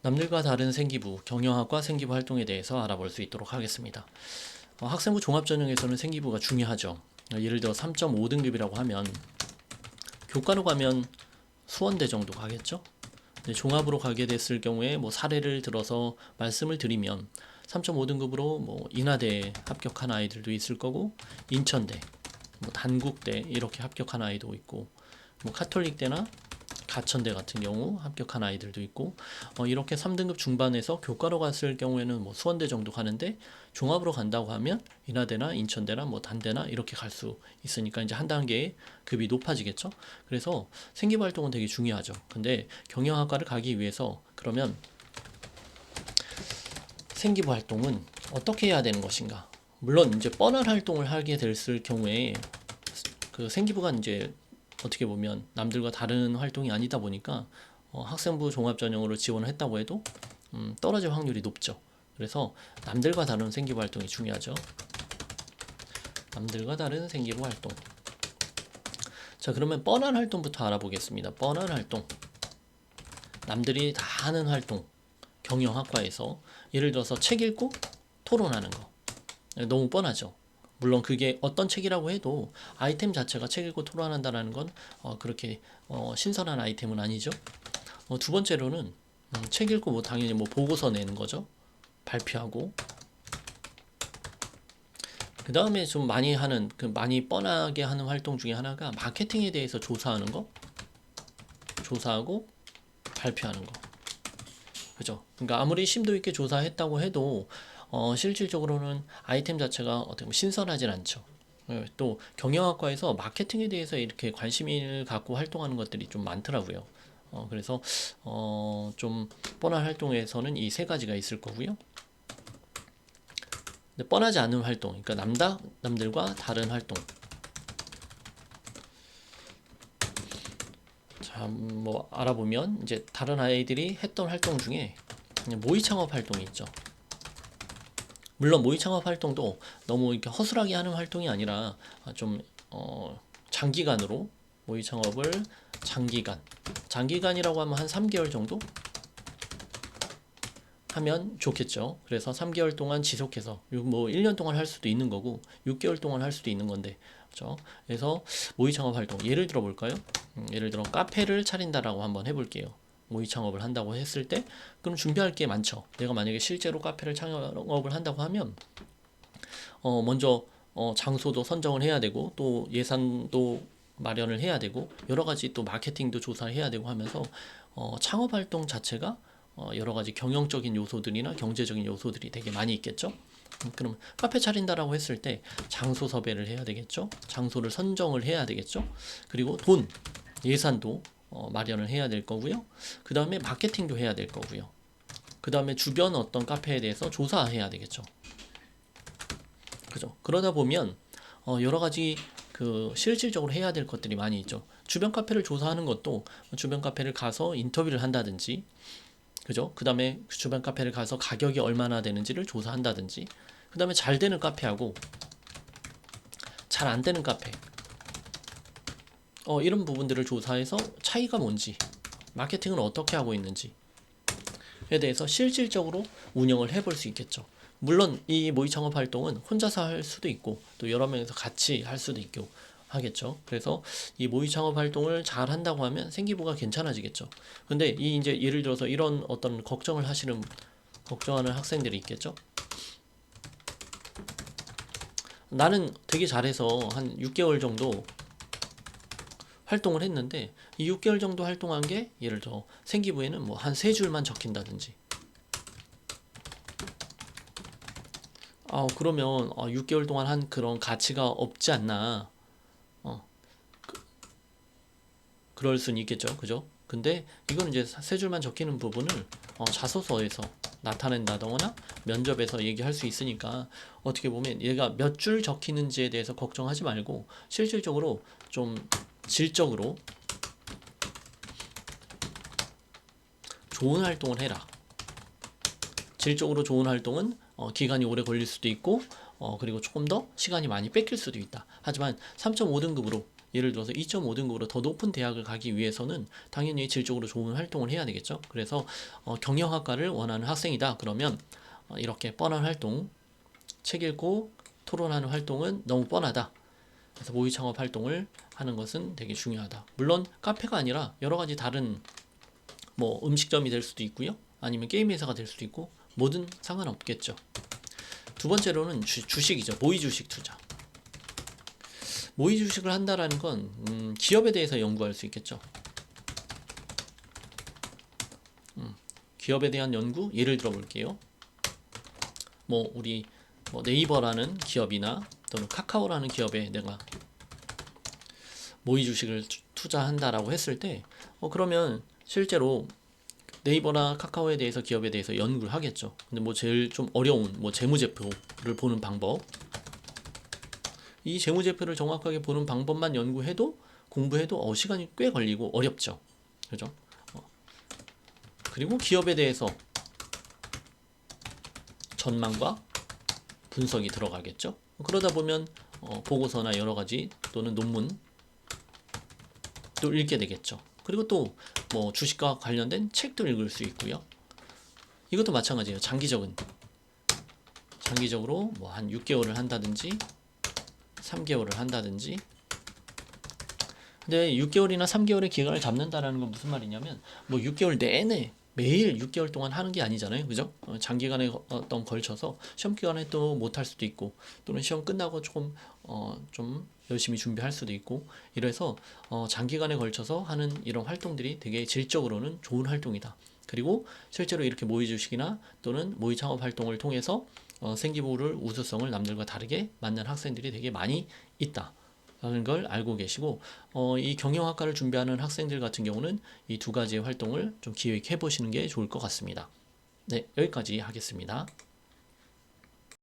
남들과 다른 생기부, 경영학과 생기부 활동에 대해서 알아볼 수 있도록 하겠습니다. 학생부 종합전형에서는 생기부가 중요하죠. 예를 들어 3.5등급이라고 하면 교과로 가면 수원대 정도 가겠죠. 종합으로 가게 됐을 경우에 사례를 들어서 말씀을 드리면 3.5등급으로 인하대에 합격한 아이들도 있을 거고, 인천대, 단국대 이렇게 합격한 아이도 있고, 카톨릭대나 가천대 같은 경우 합격한 아이들도 있고, 이렇게 3등급 중반에서 교과로 갔을 경우에는 수원대 정도 가는데, 종합으로 간다고 하면 인하대나 인천대나 단대나 이렇게 갈 수 있으니까 이제 한 단계 급이 높아지겠죠. 그래서 생기부 활동은 되게 중요하죠. 근데 경영학과를 가기 위해서 그러면 생기부 활동은 어떻게 해야 되는 것인가? 물론 이제 뻔한 활동을 하게 됐을 경우에 그 생기부가 이제 어떻게 보면 남들과 다른 활동이 아니다 보니까 학생부 종합전형으로 지원을 했다고 해도 떨어질 확률이 높죠. 그래서 남들과 다른 생기부 활동이 중요하죠. 남들과 다른 생기부 활동. 자, 그러면 뻔한 활동부터 알아보겠습니다. 뻔한 활동. 남들이 다 하는 활동. 경영학과에서 예를 들어서 책 읽고 토론하는 거. 너무 뻔하죠. 물론 그게 어떤 책이라고 해도 아이템 자체가 책 읽고 토론한다는 건 그렇게 신선한 아이템은 아니죠. 두 번째로는 책 읽고 당연히 보고서 내는 거죠. 발표하고. 그 다음에 좀 많이 하는, 많이 뻔하게 하는 활동 중에 하나가 마케팅에 대해서 조사하는 거. 조사하고 발표하는 거. 그죠? 그러니까 아무리 심도 있게 조사했다고 해도 실질적으로는 아이템 자체가 어떻게 보면 신선하진 않죠. 또 경영학과에서 마케팅에 대해서 이렇게 관심을 갖고 활동하는 것들이 좀 많더라고요. 그래서 좀 뻔한 활동에서는 이 세 가지가 있을 거고요. 근데 뻔하지 않은 활동, 그러니까 남들과 다른 활동. 자, 알아보면 이제 다른 아이들이 했던 활동 중에 모의 창업 활동이 있죠. 물론 모의 창업 활동도 너무 이렇게 허술하게 하는 활동이 아니라 좀 장기간으로 모의 창업을 장기간이라고 하면 한 3개월 정도 하면 좋겠죠. 그래서 3개월 동안 지속해서 1년 동안 할 수도 있는 거고 6개월 동안 할 수도 있는 건데, 그렇죠? 그래서 모의 창업 활동 예를 들어 볼까요? 예를 들어 카페를 차린다라고 한번 해볼게요. 모의 창업을 한다고 했을 때 그럼 준비할 게 많죠. 내가 만약에 실제로 카페를 창업을 한다고 하면 먼저 장소도 선정을 해야 되고, 또 예산도 마련을 해야 되고, 여러 가지 또 마케팅도 조사해야 되고 하면서 창업 활동 자체가 여러 가지 경영적인 요소들이나 경제적인 요소들이 되게 많이 있겠죠. 그럼 카페 차린다라고 했을 때 장소 섭외를 해야 되겠죠. 장소를 선정을 해야 되겠죠. 그리고 예산도 마련을 해야 될 거고요. 그 다음에 마케팅도 해야 될 거고요. 그 다음에 주변 어떤 카페에 대해서 조사해야 되겠죠. 그죠? 그러다 보면 여러 가지 실질적으로 해야 될 것들이 많이 있죠. 주변 카페를 조사하는 것도 주변 카페를 가서 인터뷰를 한다든지, 그죠? 그 다음에 주변 카페를 가서 가격이 얼마나 되는지를 조사한다든지, 그 다음에 잘 되는 카페하고 잘 안 되는 카페, 이런 부분들을 조사해서 차이가 뭔지, 마케팅을 어떻게 하고 있는지에 대해서 실질적으로 운영을 해볼 수 있겠죠. 물론 이 모의 창업 활동은 혼자서 할 수도 있고 또 여러 명이서 같이 할 수도 있고 하겠죠. 그래서 이 모의 창업 활동을 잘 한다고 하면 생기부가 괜찮아지겠죠. 근데 이제 예를 들어서 이런 어떤 걱정하는 학생들이 있겠죠. 나는 되게 잘해서 한 6개월 정도 활동을 했는데, 이 6개월 정도 활동한 게 예를 들어 생기부에는 한 3줄만 적힌다든지, 그러면 6개월 동안 한 그런 가치가 없지 않나. 그럴 수는 있겠죠. 그죠? 근데 이건 이제 3줄만 적히는 부분을 자소서에서 나타낸다거나 면접에서 얘기할 수 있으니까, 어떻게 보면 얘가 몇 줄 적히는지에 대해서 걱정하지 말고 실질적으로 좀 질적으로 좋은 활동을 해라. 질적으로 좋은 활동은 기간이 오래 걸릴 수도 있고, 그리고 조금 더 시간이 많이 뺏길 수도 있다. 하지만 3.5등급으로 예를 들어서 2.5등급으로 더 높은 대학을 가기 위해서는 당연히 질적으로 좋은 활동을 해야 되겠죠. 그래서 경영학과를 원하는 학생이다. 그러면 이렇게 뻔한 활동, 책 읽고 토론하는 활동은 너무 뻔하다. 그래서 모의 창업 활동을 하는 것은 되게 중요하다. 물론 카페가 아니라 여러 가지 다른 뭐 음식점이 될 수도 있고요. 아니면 게임 회사가 될 수도 있고 뭐든 상관없겠죠. 두 번째로는 주식이죠. 모의 주식 투자. 모의 주식을 한다라는 건 기업에 대해서 연구할 수 있겠죠. 기업에 대한 연구 예를 들어 볼게요. 뭐 우리 네이버라는 기업이나 또는 카카오라는 기업에 내가 모의 주식을 투자한다라고 했을 때 그러면 실제로 네이버나 카카오에 대해서 기업에 대해서 연구를 하겠죠. 근데 뭐 제일 좀 어려운 뭐 재무제표를 보는 방법, 이 재무제표를 정확하게 보는 방법만 연구해도 공부해도 시간이 꽤 걸리고 어렵죠. 그죠? 그리고 기업에 대해서 전망과 분석이 들어가겠죠. 그러다 보면 보고서나 여러 가지 또는 논문 또 읽게 되겠죠. 그리고 또 뭐 주식과 관련된 책도 읽을 수 있고요. 이것도 마찬가지예요. 장기적으로 뭐 한 6개월을 한다든지 3개월을 한다든지. 근데 6개월이나 3개월의 기간을 잡는다라는 건 무슨 말이냐면 뭐 6개월 내내 매일 6개월 동안 하는 게 아니잖아요. 그죠? 장기간에 걸쳐서 시험 기간에 또 못할 수도 있고 또는 시험 끝나고 조금 좀 열심히 준비할 수도 있고 이래서 장기간에 걸쳐서 하는 이런 활동들이 되게 질적으로는 좋은 활동이다. 그리고 실제로 이렇게 모의 주식이나 또는 모의 창업 활동을 통해서 생기부를 우수성을 남들과 다르게 만난 학생들이 되게 많이 있다. 라는 걸 알고 계시고 이 경영학과를 준비하는 학생들 같은 경우는 이 두 가지의 활동을 좀 기획해 보시는 게 좋을 것 같습니다. 네, 여기까지 하겠습니다.